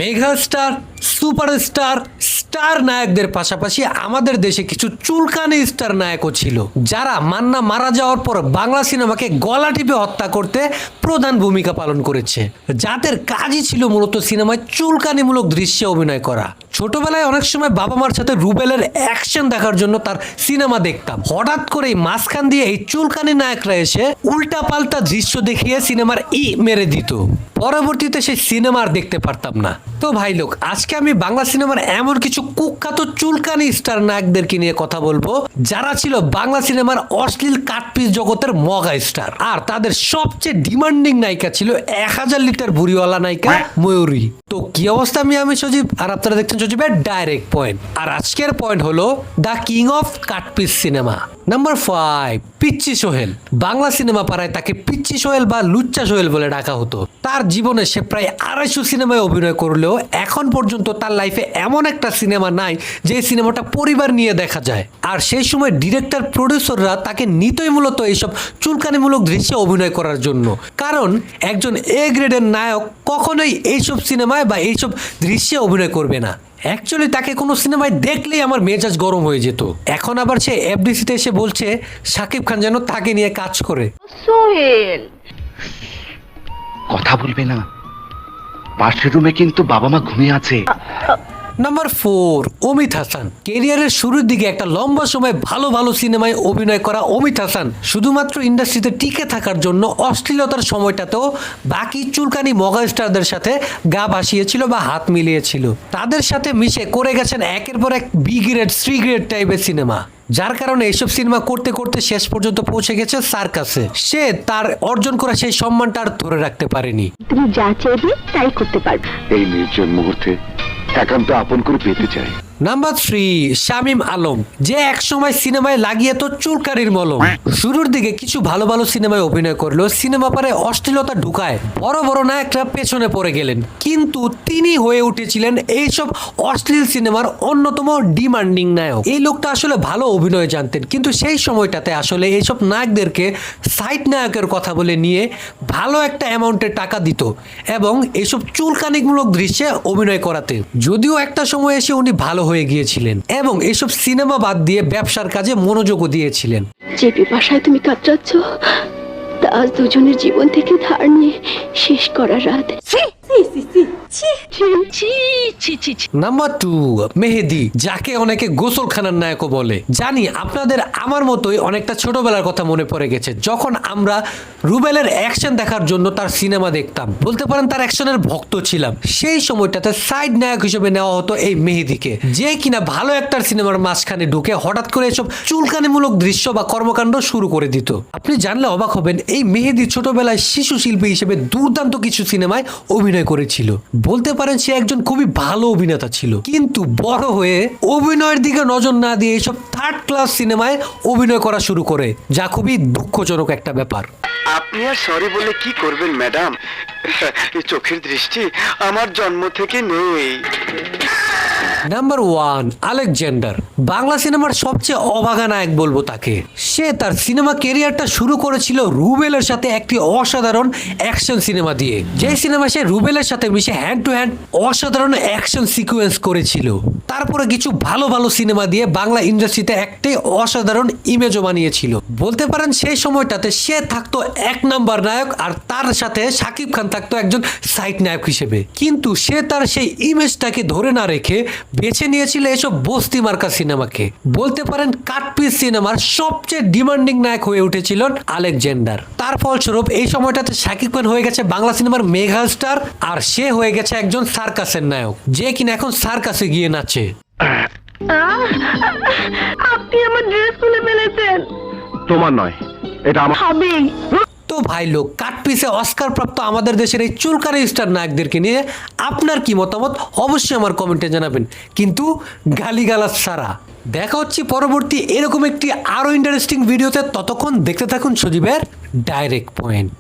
Megastar, superstar, star নায়কদের পাশাপাশি আমাদের দেশে কিছু চুলকানি স্টার নায়কও ছিল, যারা মান্না মারা যাওয়ার পর বাংলা সিনেমাকে গলা টিপে হত্যা করতে প্রধান ভূমিকা পালন করেছে, যাদের কাজই ছিল মূলত সিনেমায় চুলকানিমূলক দৃশ্যে অভিনয় করা। ছোটবেলায় অনেক সময় বাবা মার সাথে রুবেলের অ্যাকশন দেখার জন্য তার সিনেমা দেখতাম। হঠাৎ করে মাঝখান দিয়ে এই চুলকানি নায়করা এসে উল্টা পাল্টা দৃশ্য দেখিয়ে সিনেমার মেরে দিত। পরবর্তীতে সেই সিনেমা আর দেখতে পারতাম না। তো ভাই লোক, আজকে আমি বাংলা সিনেমার এমন কিছু কুখ্যাত চুলকানি স্টার নায়কদেরকে নিয়ে কথা বলবো, যারা ছিল বাংলা সিনেমার অশ্লীল কাটপিস জগতের মগা স্টার। আর তাদের সবচেয়ে ডিমান্ডিং নায়িকা ছিল 1000 লিটার বুড়িওয়ালা নায়িকা ময়ূরী। তো কি অবস্থা, আমি সজীব, আর আপনারা দেখছেন সজীবের ডাইরেক্ট পয়েন্ট। আর আজকের পয়েন্ট হলো the king of cut piece cinema. Number 5, পিচ্চি সোহেল। বাংলা সিনেমা পাড়ায় তাকে পিচ্চি সোহেল বা লুচ্চা সোহেল বলে ডাকা হতো। তার জীবনে সে প্রায় 250 সিনেমায় অভিনয় করলেও এখন পর্যন্ত তার লাইফে এমন একটা সিনেমা নাই যে সিনেমাটা পরিবার নিয়ে দেখা যায়। আর সেই সময় ডিরেক্টর, প্রডিউসাররা তাকে নিতই মূলত এইসব চুলকানিমূলক দৃশ্যে অভিনয় করার জন্য। কারণ একজন এ গ্রেডের নায়ক কখনোই এইসব সিনেমায় বা এইসব দৃশ্যে অভিনয় করবে না। অ্যাকচুয়ালি তাকে কোনো সিনেমায় দেখলেই আমার মেজাজ গরম হয়ে যেত। এখন আবার সে এফডিসিতে এসে বলছে শাকিব খান যেন তাকে নিয়ে কাজ করে। সোহেল, কথা বলবে না, পাশের রুমে কিন্তু বাবা মা ঘুমিয়ে আছে। নাম্বার 4, অমিত হাসান। কেরিয়ারের শুরুর দিকে একটা লম্বা সময় ভালো ভালো সিনেমায় অভিনয় করা অমিত হাসান শুধুমাত্র ইন্ডাস্ট্রিতে টিকে থাকার জন্য অশ্লীলতার সময়টাতেও বাকি চুলকানি মগা স্টারদের সাথে গা ভাসিয়েছিল বা হাত মিলিয়েছিল। তাদের সাথে মিশে করে গেছেন একের পর এক বি গ্রেড, সি গ্রেড টাইপের সিনেমা, যার কারণে এইসব সিনেমা করতে করতে শেষ পর্যন্ত পৌঁছে গেছে সার্কাসে। সে তার অর্জন করা সেই সম্মানটা আর ধরে রাখতে পারেনি। তুমি যা চাইবে তাই করতে পারবে। এই নির্জন মুহূর্তে একান্ত আপন করে পেতে চাই। নাম্বার 3, শামীম আলম, যে এক সময় সিনেমায় লাগিয়ে তো চুলকানির মলম। শুরুর দিকে কিছু ভালো ভালো সিনেমায় অভিনয় করলেও সিনেমা পারে অশ্লীলতা ঢুকায় বড় বড় নায়করা পেছনে পড়ে গেলেন। কিন্তু তিনি হয়ে উঠেছিলেন এইসব অশ্লীল সিনেমার অন্যতম ডিমান্ডিং নায়ক। এই লোকটা আসলে ভালো অভিনয় জানতেন, কিন্তু সেই সময়টাতে আসলে এইসব নায়কদেরকে সাইড নায়কের কথা বলে নিয়ে ভালো একটা অ্যামাউন্টের টাকা দিত এবং এইসব চুলকানিমূলক দৃশ্যে অভিনয় করাতে। যদিও একটা সময় এসে উনি ভালো হয়ে গিয়েছিলেন এবং এসব সিনেমা বাদ দিয়ে ব্যবসার কাজে মনোযোগও দিয়েছিলেন। যে পিপাসায় তুমি কাতরাচ্ছ তা আজ দুজনের জীবন থেকে ধার নিয়ে শেষ করার রাত। নাম্বার 2, মেহেদি, যাকে অনেকে গোসলখানার নায়কও বলে। জানি আপনাদের আমার মতোই অনেকটা ছোটবেলার কথা মনে পড়ে গেছে, যখন আমরা রুবেলের অ্যাকশন দেখার জন্য তার সিনেমা দেখতাম। বলতে পারেন তার অ্যাকশনের ভক্ত ছিলাম। সেই সময়টাতে সাইড নায়ক হিসেবে নেওয়া হতো এই মেহেদিকে, যে কিনা ভালো একটা সিনেমার মাঝখানে ঢুকে হঠাৎ করে এসব চুলকানিমূলক দৃশ্য বা কর্মকাণ্ড শুরু করে দিত। আপনি জানলে অবাক হবেন, এই মেহেদি ছোটবেলায় শিশু শিল্পী হিসেবে দুর্দান্ত কিছু সিনেমায় অভিনয় করেছিল। বলতে পারেন সে একজন খুবই ভালো অভিনেতা ছিল, কিন্তু বড় হয়ে অভিনয়ের দিকে নজর না দিয়ে এইসব থার্ড ক্লাস সিনেমায় অভিনয় করা শুরু করে, যা খুবই দুঃখজনক একটা ব্যাপার। আপনি আর সরি বলে কি করবেন ম্যাডাম, এই চোখের দৃষ্টি আমার জন্ম থেকে নেই। Number 1, Alexander. বাংলা সিনেমার সবচেয়ে অভাগা নায়ক বলবো তাকে। সে তার সিনেমা ক্যারিয়ারটা শুরু করেছিল রুবেলের সাথে একটি অসাধারণ অ্যাকশন সিনেমা দিয়ে, যে সিনেমা সে রুবেলের সাথে মিশে হ্যান্ড টু হ্যান্ড অসাধারণ অ্যাকশন সিকোয়েন্স করেছিল। তারপরে কিছু ভালো ভালো সিনেমা দিয়ে বাংলা ইন্ডাস্ট্রিতে একটি অসাধারণ ইমেজও বানিয়েছিল। বলতে পারেন সেই সময়টাতে সে থাকতো 1 নাম্বার নায়ক, আর তার সাথে শাকিব খান থাকতো একজন সাইড নায়ক হিসেবে। কিন্তু সে তার সেই ইমেজটাকে ধরে না রেখে বেছে নিয়েছিল এসব বস্তি মার্কা সিনেমাকে। বলতে পারেন কাটপিস সিনেমার সবচেয়ে ডিমান্ডিং নায়ক হয়ে উঠেছিলেন আলেকজান্ডার। তার ফলস্বরূপ এই সময়টাতে শাকিব খান হয়ে গেছে বাংলা সিনেমার মেগা স্টার, আর সে হয়ে গেছে একজন সার্কাসের নায়ক, যে কিনা এখন সার্কাসে গিয়ে নাচে। আপনি আমার ড্রেস খুলে ফেলেছেন। তোমার নয়, এটা আমার। হবে তো ভাই লোক, কাটপিসে অস্কার প্রাপ্ত আমাদের দেশের এই চুলকানি স্টার নায়কদেরকে নিয়ে আপনার কি মতামত অবশ্যই আমার কমেন্টে জানাবেন, কিন্তু গালিগালাজ ছাড়া। দেখা হচ্ছে পরবর্তী এরকম একটি আরো ইন্টারেস্টিং ভিডিওতে। ততক্ষণ দেখতে থাকুন সজীবের ডাইরেক্ট পয়েন্ট।